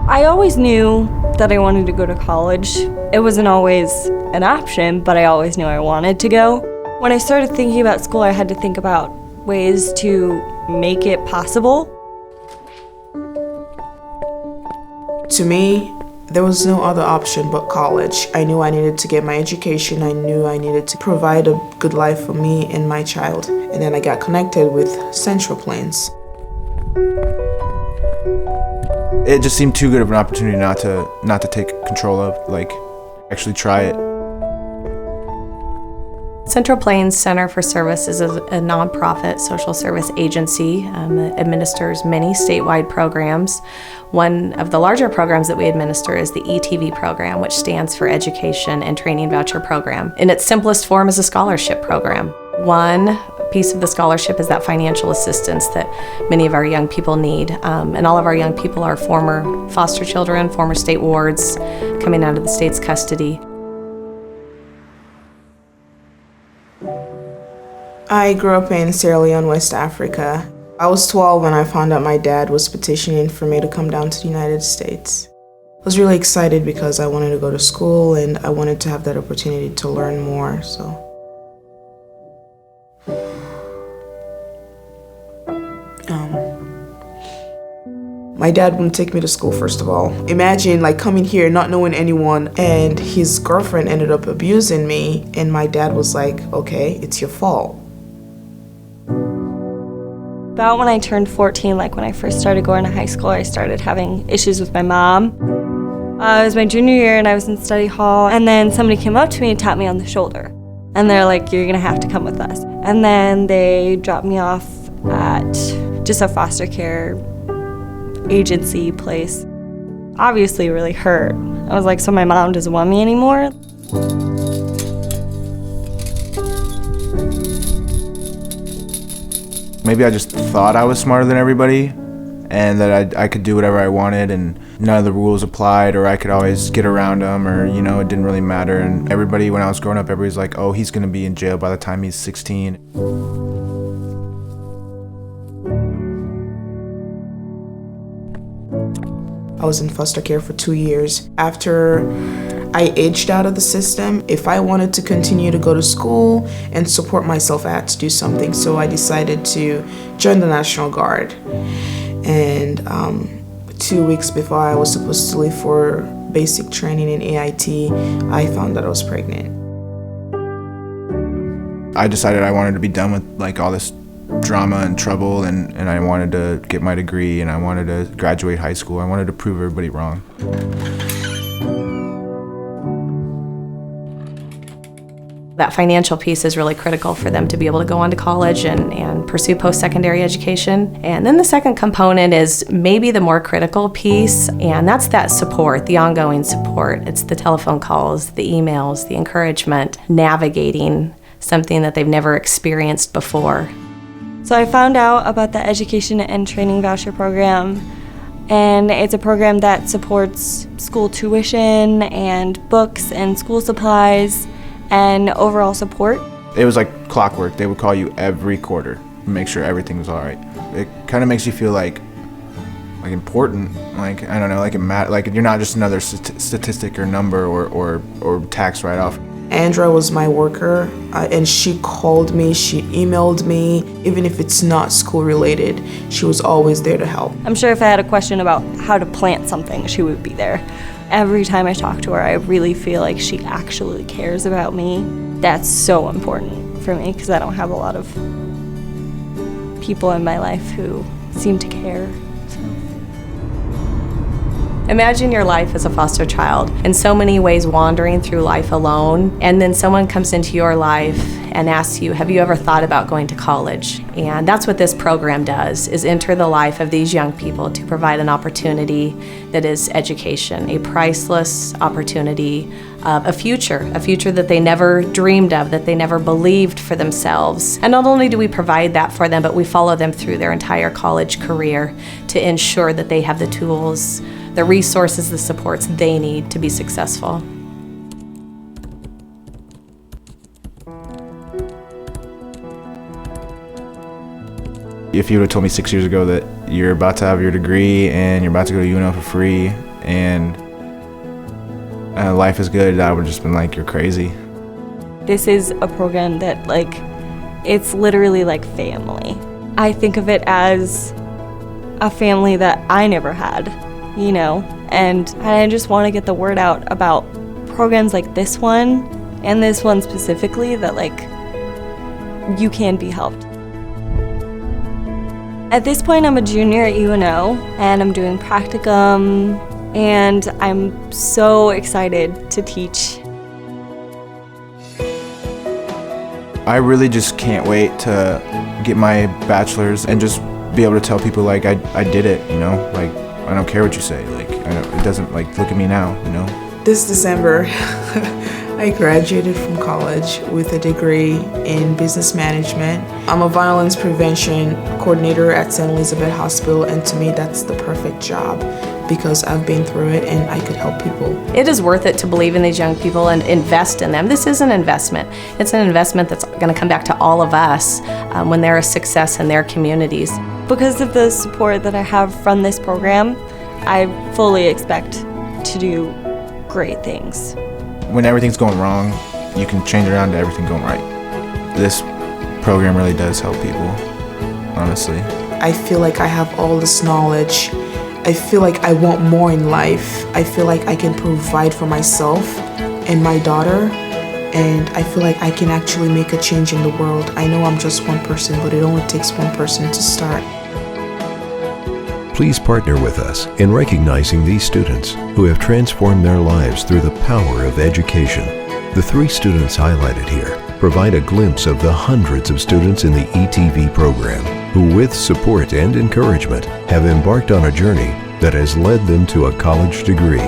I always knew that I wanted to go to college. It wasn't always an option, but I always knew I wanted to go. When I started thinking about school, I had to think about ways to make it possible. To me, there was no other option but college. I knew I needed to get my education. I knew I needed to provide a good life for me and my child. And then I got connected with Central Plains. It just seemed too good of an opportunity not to take control of, like, actually try it. Central Plains Center for Service is a nonprofit social service agency that administers many statewide programs. One of the larger programs that we administer is the ETV program, which stands for Education and Training Voucher Program. In its simplest form is a scholarship program. One piece of the scholarship is that financial assistance that many of our young people need. And all of our young people are former foster children, former state wards, coming out of the state's custody. I grew up in Sierra Leone, West Africa. I was 12 when I found out my dad was petitioning for me to come down to the United States. I was really excited because I wanted to go to school and I wanted to have that opportunity to learn more. My dad wouldn't take me to school, first of all. Imagine like coming here not knowing anyone, and his girlfriend ended up abusing me, and my dad was like, okay, it's your fault. About when I turned 14, like when I first started going to high school, I started having issues with my mom. It was my junior year and I was in study hall, and then somebody came up to me and tapped me on the shoulder. And they're like, you're gonna have to come with us. And then they dropped me off at just a foster care agency place. Obviously really hurt. I was like, so my mom doesn't want me anymore? Maybe I just thought I was smarter than everybody and that I could do whatever I wanted and none of the rules applied, or I could always get around them, or, you know, it didn't really matter. And everybody, when I was growing up, everybody's like, oh, he's gonna be in jail by the time he's 16. I was in foster care for 2 years. After I aged out of the system, if I wanted to continue to go to school and support myself, I had to do something. So I decided to join the National Guard. And 2 weeks before I was supposed to leave for basic training in AIT, I found that I was pregnant. I decided I wanted to be done with like all this drama and trouble, and I wanted to get my degree, and I wanted to graduate high school. I wanted to prove everybody wrong. That financial piece is really critical for them to be able to go on to college and pursue post-secondary education. And then the second component is maybe the more critical piece, and that's that support, the ongoing support. It's the telephone calls, the emails, the encouragement, navigating something that they've never experienced before. So I found out about the Education and Training Voucher Program, and it's a program that supports school tuition and books and school supplies and overall support. It was like clockwork. They would call you every quarter to make sure everything was all right. It kind of makes you feel like important, like, I don't know, like it matters, like you're not just another statistic or number or tax write-off. Andra was my worker, and she called me, she emailed me, even if it's not school related, she was always there to help. I'm sure if I had a question about how to plant something, she would be there. Every time I talk to her, I really feel like she actually cares about me. That's so important for me because I don't have a lot of people in my life who seem to care. Imagine your life as a foster child, in so many ways wandering through life alone, and then someone comes into your life and asks you, have you ever thought about going to college? And that's what this program does, is enter the life of these young people to provide an opportunity that is education, a priceless opportunity of a future that they never dreamed of, that they never believed for themselves. And not only do we provide that for them, but we follow them through their entire college career to ensure that they have the tools, the resources, the supports they need to be successful. If you would have told me 6 years ago that you're about to have your degree and you're about to go to UNO for free and life is good, I would have just been like, you're crazy. This is a program that, like, it's literally like family. I think of it as a family that I never had, you know, and I just want to get the word out about programs like this one and this one specifically, that, like, you can be helped. At this point, I'm a junior at UNO, and I'm doing practicum, and I'm so excited to teach. I really just can't wait to get my bachelor's and just be able to tell people, like, I did it, you know? Like, I don't care what you say. Like, it doesn't, like, look at me now, you know? This December, I graduated from college with a degree in business management. I'm a violence prevention coordinator at St. Elizabeth Hospital, and to me that's the perfect job because I've been through it and I could help people. It is worth it to believe in these young people and invest in them. This is an investment. It's an investment that's going to come back to all of us when they're a success in their communities. Because of the support that I have from this program, I fully expect to do great things. When everything's going wrong, you can change around to everything going right. This program really does help people, honestly. I feel like I have all this knowledge. I feel like I want more in life. I feel like I can provide for myself and my daughter, and I feel like I can actually make a change in the world. I know I'm just one person, but it only takes one person to start. Please partner with us in recognizing these students who have transformed their lives through the power of education. The 3 students highlighted here provide a glimpse of the hundreds of students in the ETV program who, with support and encouragement, have embarked on a journey that has led them to a college degree.